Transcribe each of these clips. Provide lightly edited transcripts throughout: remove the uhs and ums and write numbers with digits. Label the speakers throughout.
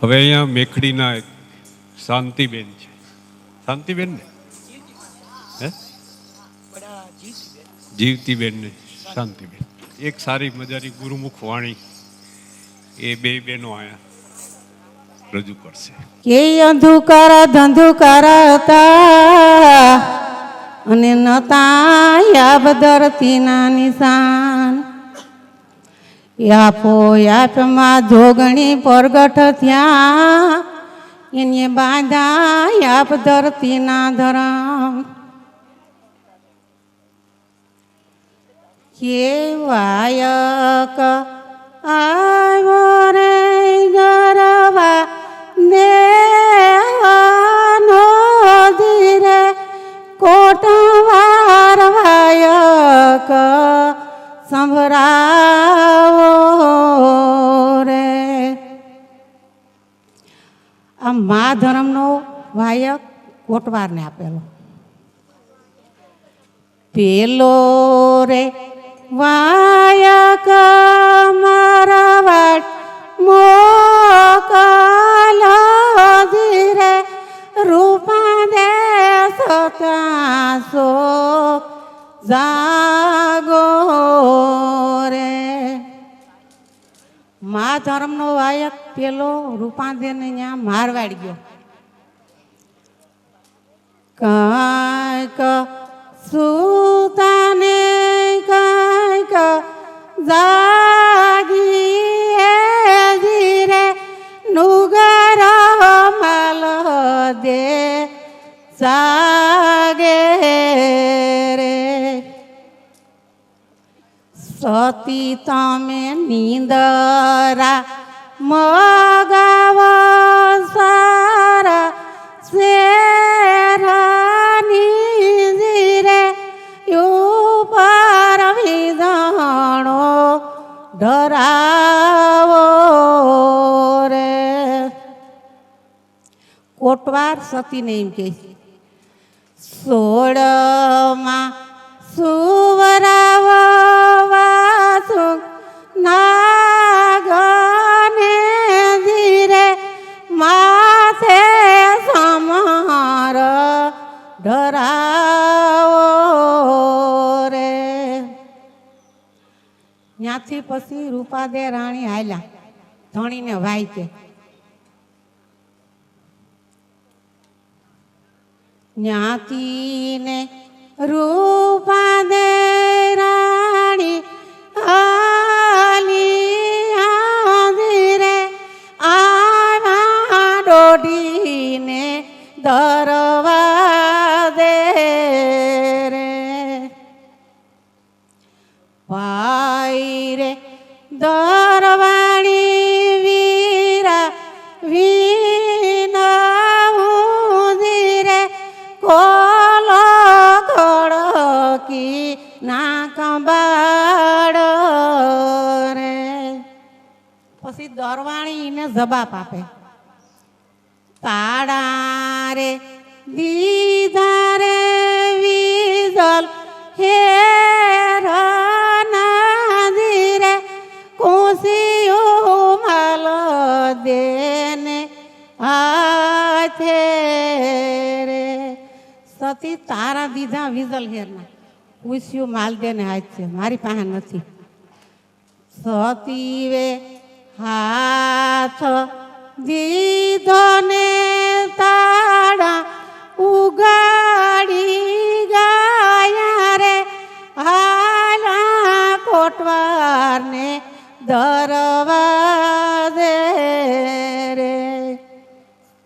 Speaker 1: હવે અહીંયા મેખડીના એક શાંતિબેન છે. શાંતિબેન ને હે જીવતીબેન ને શાંતિબેન, એક સારી મજાની ગુરુમુખ વાણી એ બે બહેનો અહીંયા રજૂ કરશે.
Speaker 2: કે અંધુકાર ધંધુકાર હતા અને નતા યાબ ધરતીના નિશાન. યાપો યાપમાં જોગણી પરગટ થયા એને બાંધા યાપ ધરતીના ધરમ. કેવાયક આવ્યો રે ગરવા દેવાનો ધીરે કોટવાર વાયક સંભળાવો રે. આ મા ધર્મનો વાયક કોટવારને આપેલો. પેલો રે વાયક મારા વાટ મોકલો ધીરે રૂપા દે સતાસો જાગો રે. મા ધર્મનો વાયક પેલો રૂપાંદેને ત્યાં મારવાડી ગયો. કાંઈક સુતાને કાંઈક જાગી ધીરે નુગર માલ દે જાગે રે. સતી તમે નીંદરા મગાવ સારા શેરની ધીરે ઉપર વિધાણો ડરાવો રે. કોટવાર સતીને એમ કહે છે, સોળમાં સુવરાવ વાસુ નાગને ધીરે માથે સમાર ડરાવો રે. ત્યાંથી પછી રૂપાદે રાણી હાલ્યા ધણીને ભાઈ કે જ્ઞાતિને રૂપાદે રાણી આલી ધીરે આવા દોડીને દરવા દે રે. ભાઈ રે દરવાણી વીરા વિના ધીરે કોલો ખડકી ના કંબાડ રે. પછી દરવાણી ને જવાબ આપે, તાડા રે દીધા રે વિજલ હેર ના ધીરે કુશીઓ માલ દેને હાથે રે. સતી તારા દીધા વિજલ હેરના કુશીઓ માલ દેને હાથ છે, મારી પાસે નથી. સતી વે હાથ દીધો ને તાળા ઉગાડી ગયા રે હાલા કોટવારને દરવા દે રે.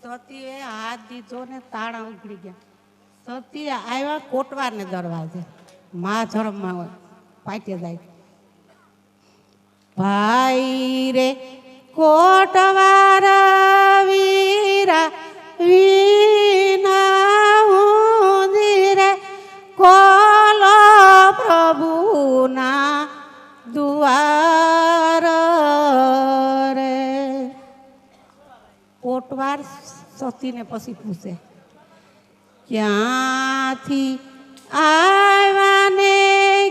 Speaker 2: સતીએ હાથ દીધો ને તાળા ઉગડી ગયા. સતી આવ્યા કોટવારને દરવાજે. મા ધર્મમાં પાટે જાય, ભાઈ રે કોટવાર વીરા વિના ધીરે કોલો પ્રભુના દુઆર રે. કોટવાર સતીને પછી પૂછે, ક્યાંથી આવ્યા ને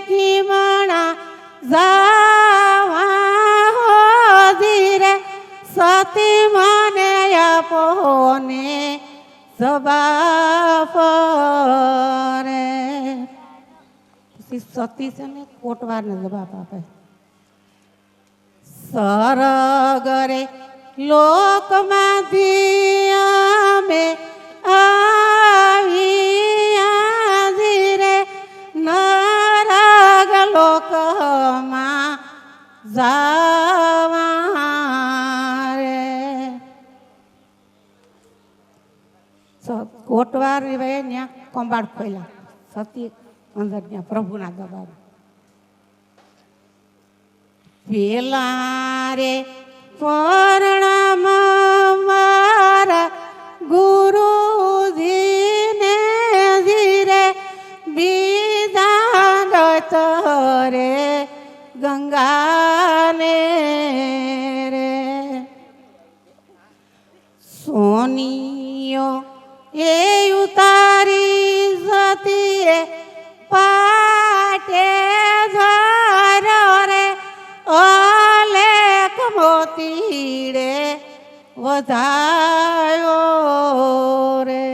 Speaker 2: કિમણા જાવા ધીરે સતી મને કોને જબાફ રે. પછી સતી છે ને કોટવારને જવાબ આપે, સરગરે લોકમાંથી અમે આવ્યા ધીરે નરગ લોકમાં જાવા રે. કોટવાર રે ત્યાં કંબાળ ખોલ્યા, સતી અંદર ત્યાં પ્રભુના દબાવ. પેલા રે પરણામાં મારા ગુરુજીને ધીરે બીજા રે ગંગાને રે. સોનિયો એ ઉતારી સતીએ પાટે ધરો રે અલેખ મોતીડે વધાયો રે.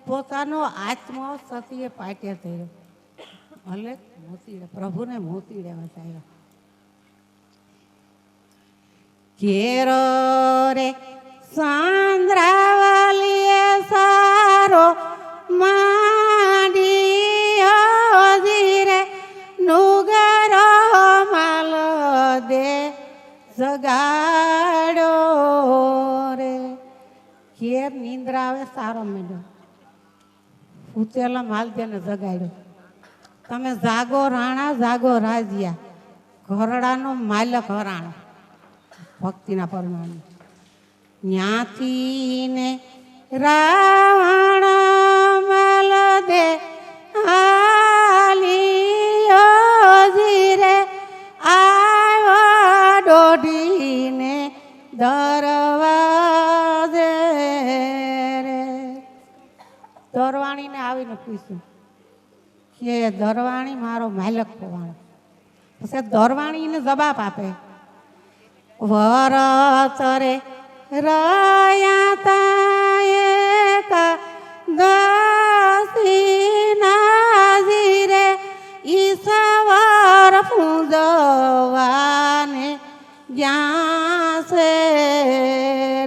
Speaker 2: પોતાનો આત્મો સતીએ પાટે થયો, અલેખ મોતીડે પ્રભુને મોતીડે વધાયો. કેરો રે સાંદ્રાવાલીએ સારો માંડિયો ધીરે નુગરો માલ દે જગાડો રે. ઘેર નિંદ્રા આવે સારો મેળ્યો, ઉતેલા માલ દેને જગાડ્યો. તમે જાગો રાણા જાગો રાજ્યા, ઘરડાનો માલક હરાણો ભક્તિના પરમાણુ. જ્ઞાથી ને રાવણ માલ દે આલિયો ધીરે આવ્યો દોઢીને દરવાજે રે. દરવાણીને આવીને પૂછ્યું કે દરવાણી મારો માલક પોવાણો. પછી દરવાણીને જવાબ આપે, વરત રે રહ્યા તા એક દસીના ધીરે ઈશ્વર પૂજવાને જ્યાં છે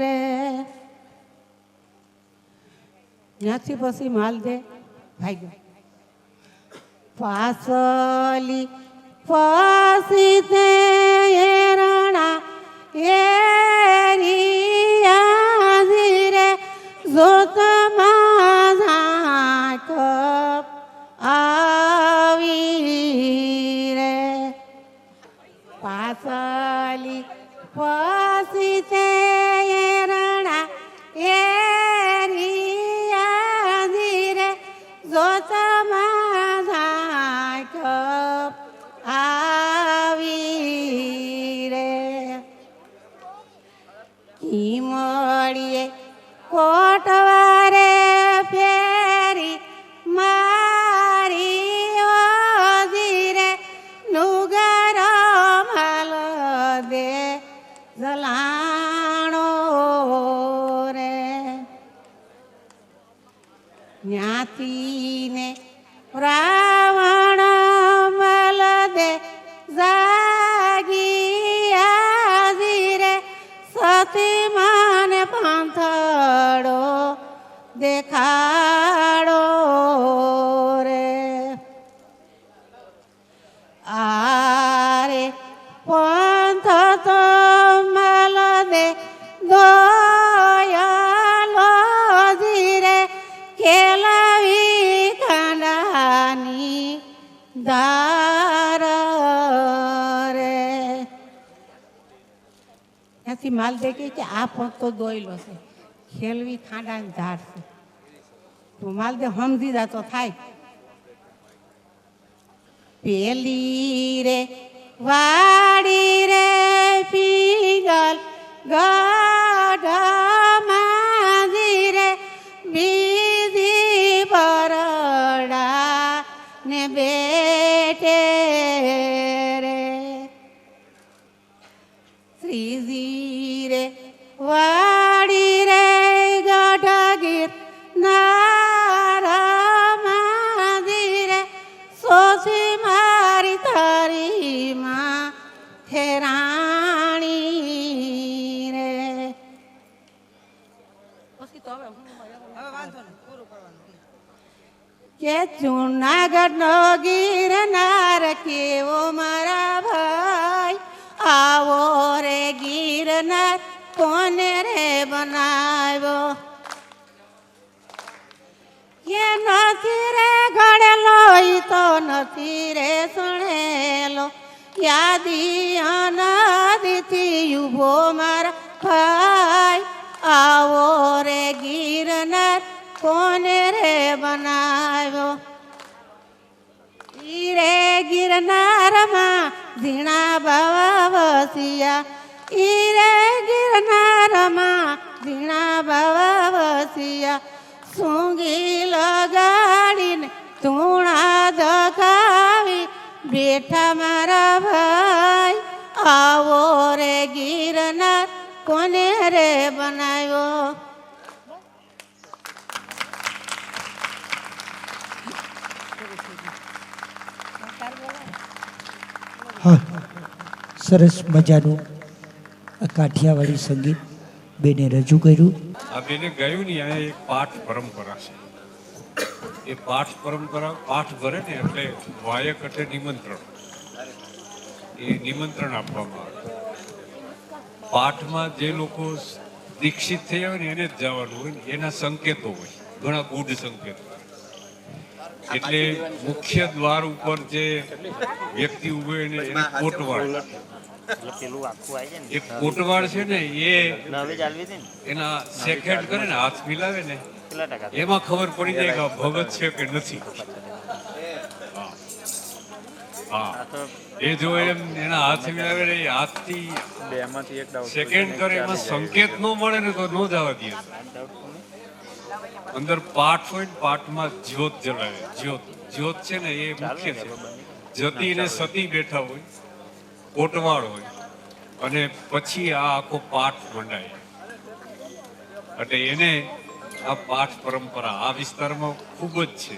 Speaker 2: રે. ત્યાંથી પછી માલ દે ભાગ્યો. પાસલી પછી તે રણા એરિયા ધીરે જોતમાં ઝાંક આવી રે. પાસલી પછી તે રણા એરિયા ધીરે જોતમાં ઝાંક આવી રે. મળીએ કોટવારે ફેરી મારી ધીરે નુગર માલ દે જલાણો રે. જ્ઞાતિને રાવણ માલ દે જાગી ધીરે સતી માને પાંથડો દેખાડો રે. આરે પંથ તો માલ દે દોયલો ધીરે ખેલાવી કાંડાની ધાર રે. ત્યાંથી માલ દે કે આ પંથ તો દોયલો છે, ખેલવી ખાંડાની ધાર છે. તો માલ દે સમજી જાતો થાય. પેલી રે વાડી રે પીગલ ગઢમાં ધીરે બીજી પરડા ને બેટે રે. શ્રીજી રે વાડી રે હે રાણી રે. પછી તો હવે કે જૂનાગઢ નો ગિરનાર કેવો મારા ભાઈ, આવો રે ગિરનાર કોને રે બનાવ્યો. કે નથી રે ઘડેલો ઈ તો નથી રે સુણેલો, યાદી અનાદિથી ઉભો મારા ભાઈ, આવો રે ગિરનાર કોને રે બનાવ્યો. ઈ રે ગિરનારમાં ઝીણા બાવા વસિયા, ઈ રે ગિરનારમાં ઝીણા બાવા વસિયા, સૂંગી લગાડીને ધૂણા દગાવી બેઠા મારા ભાઈ, આવો રે ગિરનાર કોને રે બનાવ્યો.
Speaker 3: હા, સરસ મજાનું આ કાઠિયાવાડી સંગીત બેને રજૂ કર્યું.
Speaker 1: આ બેને ગાયું ને અહીંયા એક પાઠ પરંપરા છે. એ પાઠ પરંપરા પાઠ ભરે ને એટલે વાયક એટલે નિમંત્રણ, એ નિમંત્રણ આપવામાં આવે. પાઠમાં જે લોકો દીક્ષિત થયા હોય ને એને જ જવાનું હોય ને, એના સંકેતો હોય, ઘણા ગૂઢ સંકેતો. એટલે મુખ્ય દ્વાર ઉપર જે વ્યક્તિ ઉભો હોય ને એને કોટવાળ, એ કોટવાળ છે ને એ એના સેકેન્ડ કરે ને હાથ મિલાવે ને એમાં ખબર પડી જાય કે આ ભગત છે કે નથી. હા, એ જો એમ એના હાથ મિલાવે ને એ હાથથી સેકન્ડ કરે એમાં સંકેત ન મળે ને તો ન જવા દે. અંદર પાઠ હોય ને પાઠમાં જ્યોત જલાવે. જ્યોત છે ને એ મુખ્ય છે. જતી ને સતી બેઠા હોય, કોટવાળ હોય, અને પછી આ આખો પાઠ મંડાય. એટલે એને આ પાઠ પરંપરા આ વિસ્તારમાં ખૂબ જ છે.